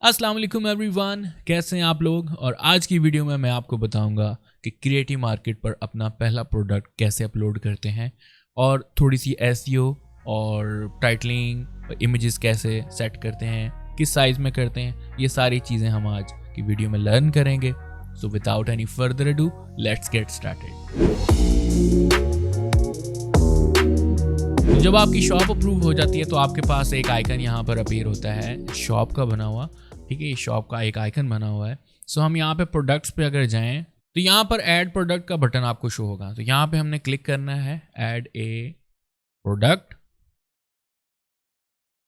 अस्सलाम वालेकुम एवरीवन, कैसे हैं आप लोग। और आज की वीडियो में मैं आपको बताऊंगा कि क्रिएटिव मार्केट पर अपना पहला प्रोडक्ट कैसे अपलोड करते हैं और थोड़ी सी एसईओ और टाइटलिंग इमेजेस कैसे सेट करते हैं, किस साइज़ में करते हैं। ये सारी चीज़ें हम आज की वीडियो में लर्न करेंगे। So without any further ado let's get started. जब आपकी शॉप अप्रूव हो जाती है तो आपके पास एक आइकन यहाँ पर अपीयर होता है शॉप का बना हुआ। ठीक है, ये शॉप का एक आइकन बना हुआ है। सो हम यहाँ पे प्रोडक्ट्स पे अगर जाएं तो यहाँ पर ऐड प्रोडक्ट का बटन आपको शो होगा। तो यहाँ पे हमने क्लिक करना है ऐड ए प्रोडक्ट।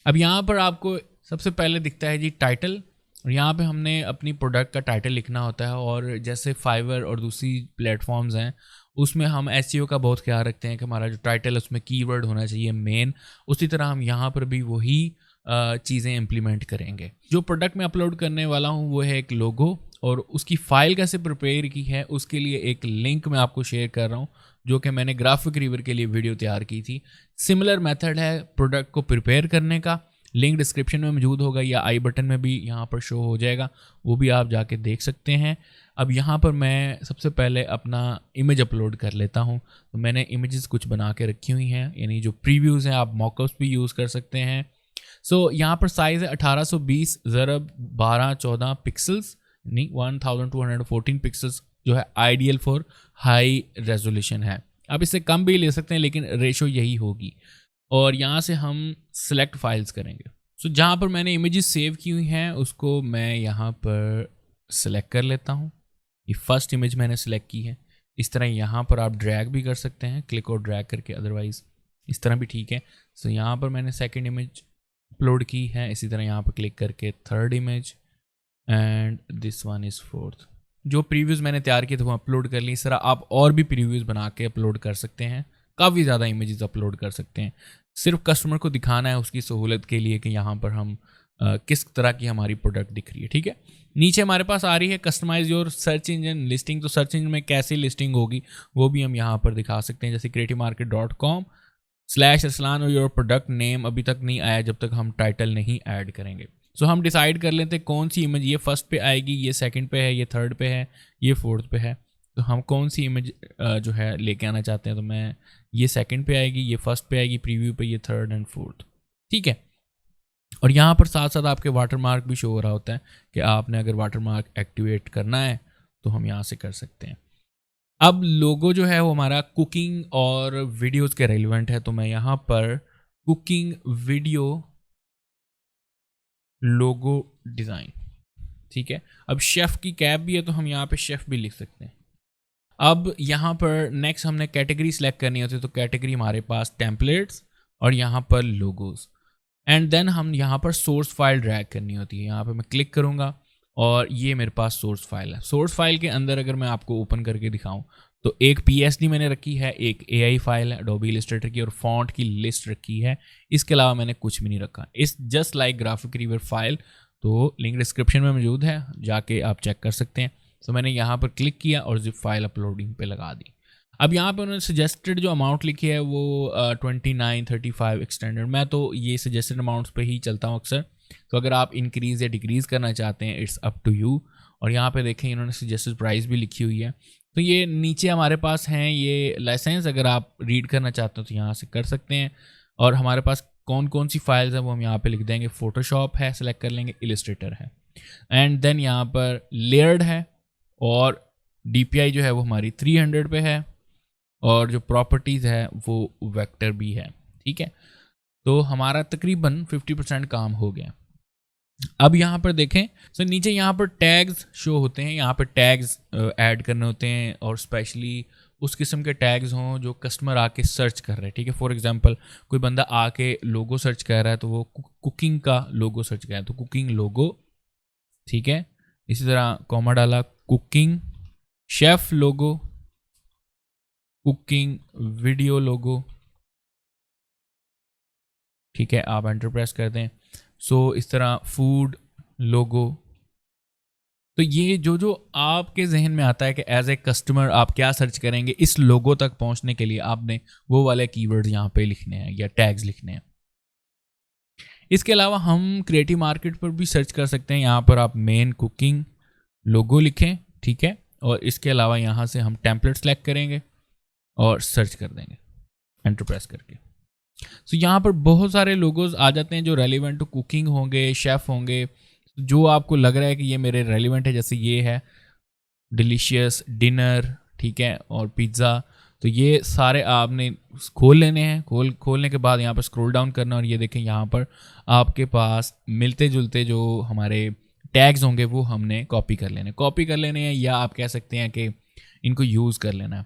अब यहाँ पर आपको सबसे पहले दिखता है जी टाइटल, और यहाँ पे हमने अपनी प्रोडक्ट का टाइटल लिखना होता है। और जैसे फाइवर और दूसरी प्लेटफॉर्म्स हैं उसमें हम एसईओ का बहुत ख्याल रखते हैं कि हमारा जो टाइटल है उसमें कीवर्ड होना चाहिए मेन। उसी तरह हम यहाँ पर भी वही चीज़ें इम्प्लीमेंट करेंगे। जो प्रोडक्ट मैं अपलोड करने वाला हूँ वो है एक लोगो, और उसकी फ़ाइल कैसे प्रिपेयर की है उसके लिए एक लिंक मैं आपको शेयर कर रहा हूँ जो कि मैंने ग्राफिक रिवर के लिए वीडियो तैयार की थी। सिमिलर मेथड है प्रोडक्ट को प्रिपेयर करने का, लिंक डिस्क्रिप्शन में मौजूद होगा या आई बटन में भी यहाँ पर शो हो जाएगा, वो भी आप जाके देख सकते हैं। अब यहाँ पर मैं सबसे पहले अपना इमेज अपलोड कर लेता हूँ। तो मैंने इमेजेस कुछ बना के रखी हुई हैं, यानी जो प्रीव्यूज़ हैं आप मॉकअप्स भी यूज़ कर सकते हैं। सो यहाँ पर साइज़ है 1820 ज़रब 1214 पिक्सल्स, यानी 1214 पिक्सल्स, जो है आइडियल फॉर हाई रेजोल्यूशन है। आप इससे कम भी ले सकते हैं लेकिन रेशो यही होगी। और यहाँ से हम सेलेक्ट फाइल्स करेंगे। सो जहाँ पर मैंने इमेजेस सेव की हुई हैं उसको मैं यहाँ पर सेलेक्ट कर लेता हूँ। ये फर्स्ट इमेज मैंने सेलेक्ट की है। इस तरह यहाँ पर आप ड्रैग भी कर सकते हैं, क्लिक और ड्रैग करके, अदरवाइज इस तरह भी ठीक है। सो यहाँ पर मैंने सेकंड इमेज अपलोड की है। इसी तरह यहाँ पर क्लिक करके third image, and this one is fourth. जो प्रीव्यूज़ मैंने तैयार किए थे वो अपलोड कर ली। इस तरह आप और भी प्रीव्यूज़ बना के अपलोड कर सकते हैं, काफ़ी ज़्यादा इमेजेस अपलोड कर सकते हैं। सिर्फ कस्टमर को दिखाना है उसकी सहूलत के लिए कि यहाँ पर हम किस तरह की हमारी प्रोडक्ट दिख रही है। ठीक है, नीचे हमारे पास आ रही है customize your search engine listing. तो सर्च इंजन में कैसी लिस्टिंग होगी वो भी हम यहाँ पर दिखा सकते हैं, जैसे creativemarket.com/Arslan और योर प्रोडक्ट नेम अभी तक नहीं आया जब तक हम टाइटल नहीं ऐड करेंगे। सो हम डिसाइड कर लेते हैं कौन सी इमेज, ये फर्स्ट पे आएगी, ये सेकंड पे है, ये थर्ड पे है, ये फोर्थ पे है। तो हम कौन सी इमेज जो है लेके आना चाहते हैं। तो मैं ये सेकंड पे आएगी, ये फर्स्ट पे आएगी, प्रीव्यू पे ये थर्ड एंड फोर्थ। ठीक है, और यहाँ पर साथ साथ आपके वाटरमार्क भी शो हो रहा होता है कि आपने अगर वाटरमार्क एक्टिवेट करना है तो हम यहाँ से कर सकते हैं। अब लोगो जो है वो हमारा कुकिंग और वीडियोस के रेलिवेंट है। तो मैं यहाँ पर कुकिंग वीडियो लोगो डिज़ाइन, ठीक है। अब शेफ़ की कैप भी है तो हम यहाँ पे शेफ़ भी लिख सकते हैं। अब यहाँ पर नेक्स्ट हमने कैटेगरी सेलेक्ट करनी होती है। तो कैटेगरी हमारे पास टेम्पलेट्स और यहाँ पर लोगोस, एंड देन हम यहाँ पर सोर्स फाइल ड्रैग करनी होती है। यहाँ पे मैं क्लिक करूँगा और ये मेरे पास सोर्स फाइल है। सोर्स फाइल के अंदर अगर मैं आपको ओपन करके दिखाऊं तो एक PSD मैंने रखी है, एक AI फाइल है Adobe Illustrator की, और फॉन्ट की लिस्ट रखी है। इसके अलावा मैंने कुछ भी नहीं रखा। इस just like graphic river file, तो लिंक डिस्क्रिप्शन में मौजूद है, जाके आप चेक कर सकते हैं। तो मैंने यहाँ पर क्लिक किया और जिप फाइल अपलोडिंग पे लगा दी। अब यहाँ पे उन्होंने सजेस्टेड जो अमाउंट लिखी है वो 2935 एक्सटेंडेड। मैं तो ये सजेस्टेड अमाउंट्स पे ही चलता हूँ अक्सर। तो अगर आप इंक्रीज़ या डिक्रीज़ करना चाहते हैं इट्स अप टू यू। और यहाँ पे देखें इन्होंने सजेस्टेड प्राइस भी लिखी हुई है। तो ये नीचे हमारे पास हैं ये लाइसेंस, अगर आप रीड करना चाहते हो तो यहाँ से कर सकते हैं। और हमारे पास कौन कौन सी फाइल्स हैं वो हम यहाँ पे लिख देंगे। फोटोशॉप है, सेलेक्ट कर लेंगे, इलिस्ट्रेटर है, एंड देन यहाँ पर लेयर्ड है, और DPI जो है वो हमारी 300 पे है, और जो प्रॉपर्टीज़ है वो वेक्टर भी है। ठीक है, तो हमारा तकरीबन 50% काम हो गया। अब यहाँ पर देखें तो नीचे यहाँ पर टैग्स शो होते हैं। यहाँ पर टैग्स ऐड करने होते हैं, और स्पेशली उस किस्म के टैग्स हों जो कस्टमर आके सर्च कर रहे हैं। ठीक है, फॉर एग्जांपल कोई बंदा आके लोगो सर्च कर रहा है तो वो कुकिंग का लोगो सर्च कर रहा है तो कुकिंग लोगो। ठीक है, इसी तरह कॉमा डाला, कुकिंग शेफ लोगो, कुकिंग वीडियो लोगो। ठीक है, आप एंटर प्रेस कर दें। सो इस तरह फूड लोगो। तो ये जो जो आपके जहन में आता है कि एज ए कस्टमर आप क्या सर्च करेंगे, इस लोगो तक पहुंचने के लिए आपने वो वाले कीवर्ड्स यहाँ पे लिखने हैं या टैग्स लिखने हैं। इसके अलावा हम क्रिएटिव मार्केट पर भी सर्च कर सकते हैं। यहाँ पर आप मेन कुकिंग लोगो लिखें, ठीक है, और इसके अलावा यहाँ से हम टेम्पलेट सेलेक्ट करेंगे और सर्च कर देंगे एंटर प्रेस करके। सो यहाँ पर बहुत सारे लोगोज आ जाते हैं जो रेलिवेंट टू कुकिंग होंगे, शेफ़ होंगे, जो आपको लग रहा है कि ये मेरे रेलिवेंट है। जैसे ये है डिलीशियस डिनर, ठीक है, और पिज़्ज़ा। तो ये सारे आपने खोल लेने हैं। खोलने के बाद यहाँ पर स्क्रॉल डाउन करना, और ये देखें यहाँ पर आपके पास मिलते जुलते जो हमारे टैग्स होंगे वो हमने कॉपी कर लेने हैं, या आप कह सकते हैं कि इनको यूज़ कर लेना है।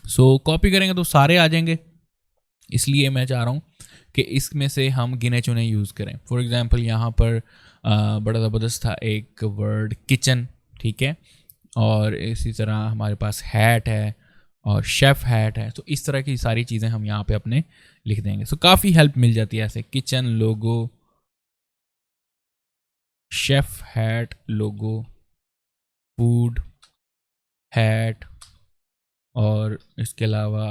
सो कॉपी करेंगे तो सारे आ जाएंगे, इसलिए मैं चाह रहा हूँ कि इसमें से हम गिने चुने यूज़ करें। फॉर एग्जांपल यहाँ पर बड़ा ज़बरदस्त था एक वर्ड किचन, ठीक है, और इसी तरह हमारे पास हैट है और शेफ़ हैट है। तो इस तरह की सारी चीज़ें हम यहाँ पे अपने लिख देंगे। सो काफ़ी हेल्प मिल जाती है ऐसे, किचन लोगो, शेफ़ हैट लोगो, फूड हैट, और इसके अलावा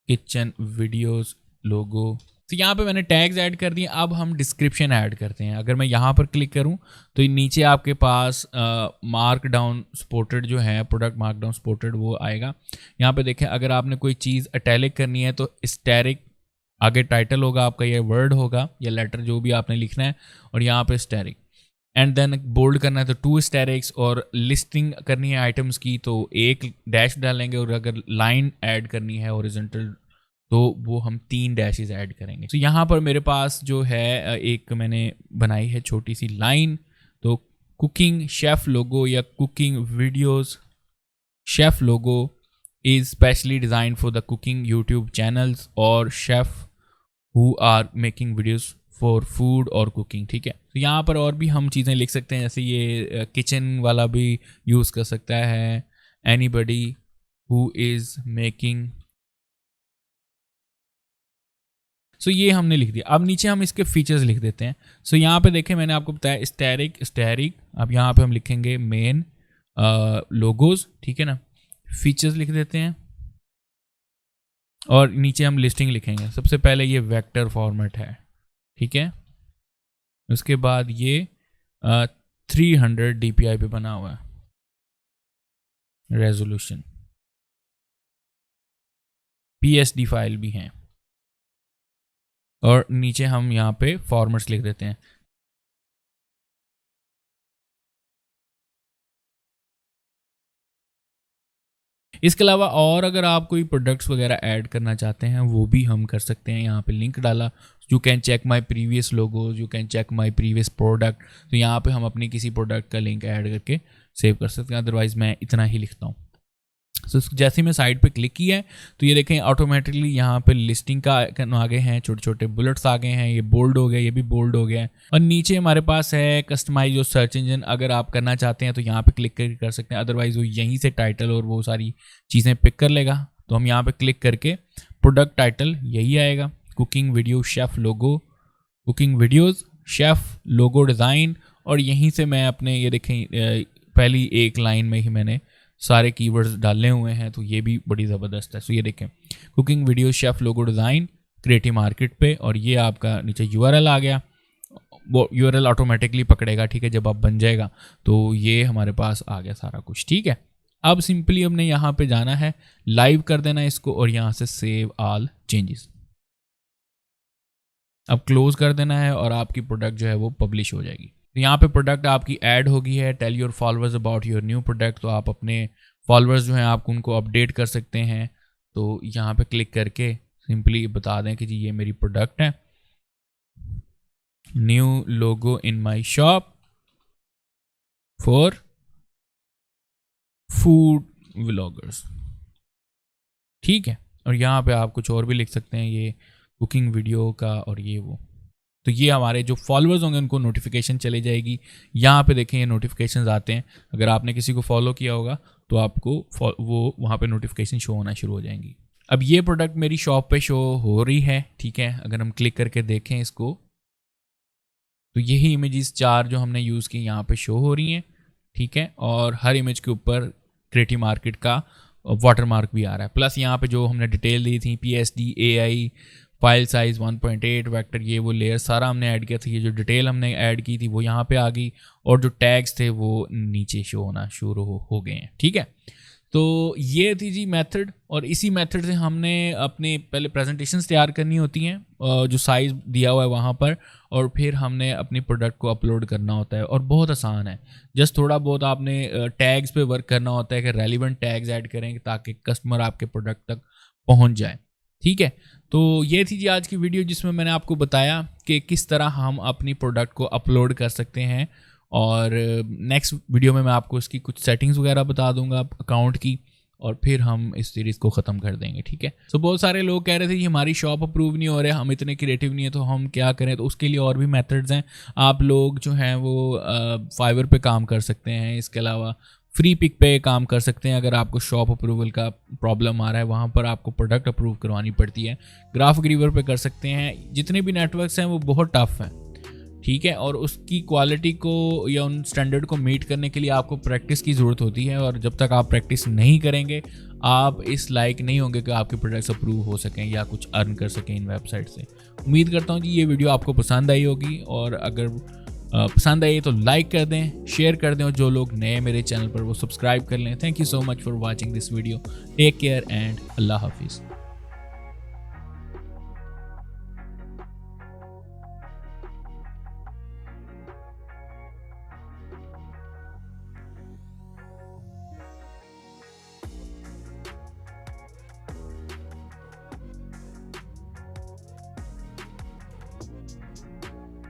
किचन वीडियोस लोगो। तो यहाँ पे मैंने टैग्स ऐड कर दिए। अब हम डिस्क्रिप्शन ऐड करते हैं। अगर मैं यहाँ पर क्लिक करूँ तो नीचे आपके पास मार्क डाउन सपोर्टेड जो है, प्रोडक्ट मार्क डाउन सपोर्टेड, वो आएगा। यहाँ पे देखें, अगर आपने कोई चीज़ इटैलिक करनी है तो स्टैरिक आगे टाइटल होगा आपका, ये वर्ड होगा या लेटर जो भी आपने लिखना है, और यहाँ पे स्टैरिक, एंड देन बोल्ड करना है तो 2 स्टैरिक्स, और लिस्टिंग करनी है आइटम्स की तो 1 डैश डालेंगे, और अगर लाइन ऐड करनी है हॉरिजॉन्टल तो वो हम 3 डैशेस ऐड करेंगे। तो यहाँ पर मेरे पास जो है एक मैंने बनाई है छोटी सी लाइन, तो कुकिंग शेफ़ लोगो या cooking videos chef logo is specially design for the cooking YouTube channels और chef who are making videos for food और कुकिंग, ठीक है। तो यहाँ पर और भी हम चीज़ें लिख सकते हैं, जैसे ये किचन वाला भी यूज़ कर सकता है, एनीबडी हु इज़ मेकिंग। सो ये हमने लिख दिया। अब नीचे हम इसके फीचर्स लिख देते हैं। सो यहाँ पे देखें, मैंने आपको बताया स्टैरिक। अब यहाँ पे हम लिखेंगे मेन लोगोज, ठीक है ना। फीचर्स लिख देते हैं और नीचे हम लिस्टिंग लिखेंगे। सबसे पहले ये वेक्टर फॉर्मेट है, ठीक है। उसके बाद ये 300 DPI पे बना हुआ है, रेजोल्यूशन, PSD फाइल भी हैं, और नीचे हम यहाँ पे फॉर्मेट्स लिख देते हैं। इसके अलावा और अगर आप कोई प्रोडक्ट्स वगैरह ऐड करना चाहते हैं वो भी हम कर सकते हैं। यहाँ पे लिंक डाला, you can check my previous logos, you can check my previous product. तो यहाँ पे हम अपनी किसी प्रोडक्ट का लिंक ऐड करके सेव कर सकते हैं। अदरवाइज मैं इतना ही लिखता हूँ। सो जैसे ही मैं साइड पे क्लिक किया है तो ये देखें ऑटोमेटिकली यहाँ पे लिस्टिंग का आइकन आ गए हैं, छोटे छोटे बुलेट्स आ गए हैं, ये बोल्ड हो गया, ये भी बोल्ड हो गया है। और नीचे हमारे पास है कस्टमाइज और सर्च इंजन। अगर आप करना चाहते हैं तो यहाँ पे क्लिक करके कर सकते हैं, अदरवाइज वो यहीं से टाइटल और वो सारी चीज़ें पिक कर लेगा। तो हम यहाँ पे क्लिक करके प्रोडक्ट टाइटल यही आएगा, cooking video chef logo, cooking videos chef logo design. और यहीं से मैं अपने ये देखें पहली एक लाइन में ही मैंने सारे कीवर्ड्स डाले हुए हैं, तो ये भी बड़ी ज़बरदस्त है। सो ये देखें cooking video chef logo design creative market पे, और ये आपका नीचे URL आ गया। वो URL ऑटोमेटिकली पकड़ेगा, ठीक है, जब आप बन जाएगा। तो ये हमारे पास आ गया सारा कुछ, ठीक है। अब सिंपली हमने यहाँ पे जाना है, लाइव कर देना है इसको, और यहाँ से सेव ऑल चेंजेस, अब क्लोज कर देना है, और आपकी प्रोडक्ट जो है वो पब्लिश हो जाएगी। तो यहाँ पे प्रोडक्ट आपकी ऐड हो गई है। Tell your followers about your new product. तो आप अपने फॉलोअर्स जो हैं आप उनको अपडेट कर सकते हैं। तो यहाँ पे क्लिक करके सिंपली बता दें कि जी ये मेरी प्रोडक्ट है, new logo in my shop for food vloggers, ठीक है। और यहाँ पे आप कुछ और भी लिख सकते हैं, ये कुकिंग वीडियो का और ये वो। तो ये हमारे जो फॉलोअर्स होंगे उनको नोटिफिकेशन चली जाएगी। यहाँ पे देखें ये नोटिफिकेशंस आते हैं। अगर आपने किसी को फॉलो किया होगा तो आपको वो वहाँ पे नोटिफिकेशन शो होना शुरू हो जाएंगी। अब ये प्रोडक्ट मेरी शॉप पे शो हो रही है, ठीक है। अगर हम क्लिक करके देखें इसको तो यही इमेजेस 4 जो हमने यूज़ की यहाँ पे शो हो रही हैं, ठीक है। और हर इमेज के ऊपर क्रिएटिव मार्केट का वाटरमार्क भी आ रहा है। प्लस यहाँ पे जो हमने डिटेल दी थी PSD AI file size 1.8 vector, ये वो लेयर सारा हमने ऐड किया था। ये जो डिटेल हमने ऐड की थी वो यहाँ पे आ गई, और जो टैग्स थे वो नीचे शो होना शुरू हो गए हैं। ठीक है, तो ये थी जी मेथड, और इसी मेथड से हमने अपने पहले प्रेजेंटेशंस तैयार करनी होती हैं जो साइज़ दिया हुआ है वहाँ पर, और फिर हमने अपनी प्रोडक्ट को अपलोड करना होता है, और बहुत आसान है। जस्ट थोड़ा बहुत आपने टैग्स पे वर्क करना होता है कि रेलिवेंट टैग्स ऐड करें ताकि कस्टमर आपके प्रोडक्ट तक पहुँच जाए। ठीक है, तो ये थी जी आज की वीडियो जिसमें मैंने आपको बताया कि किस तरह हम अपनी प्रोडक्ट को अपलोड कर सकते हैं, और नेक्स्ट वीडियो में मैं आपको इसकी कुछ सेटिंग्स वगैरह बता दूंगा अकाउंट की, और फिर हम इस सीरीज़ को ख़त्म कर देंगे। ठीक है, तो बहुत सारे लोग कह रहे थे कि हमारी शॉप अप्रूव नहीं हो रहा है, हम इतने क्रिएटिव नहीं है, तो हम क्या करें। तो उसके लिए और भी मेथड्स हैं। आप लोग जो हैं वो फाइवर पे काम कर सकते हैं, इसके अलावा फ्री पिक पे काम कर सकते हैं। अगर आपको शॉप अप्रूवल का प्रॉब्लम आ रहा है, वहाँ पर आपको प्रोडक्ट अप्रूव करवानी पड़ती है। ग्राफिक रिवर पे कर सकते हैं। जितने भी नेटवर्क्स हैं वो बहुत टफ हैं। ठीक है, और उसकी क्वालिटी को या उन स्टैंडर्ड को मीट करने के लिए आपको प्रैक्टिस की ज़रूरत होती है, और जब तक आप प्रैक्टिस नहीं करेंगे आप इस लायक नहीं होंगे कि आपके प्रोडक्ट्स अप्रूव हो सकें या कुछ अर्न कर सकें इन वेबसाइट से। उम्मीद करता हूँ कि ये वीडियो आपको पसंद आई होगी, और अगर पसंद आई तो लाइक कर दें, शेयर कर दें, और जो लोग नए मेरे चैनल पर वो सब्सक्राइब कर लें। Thank you so much for watching this video. Take care and अल्लाह हाफिज़।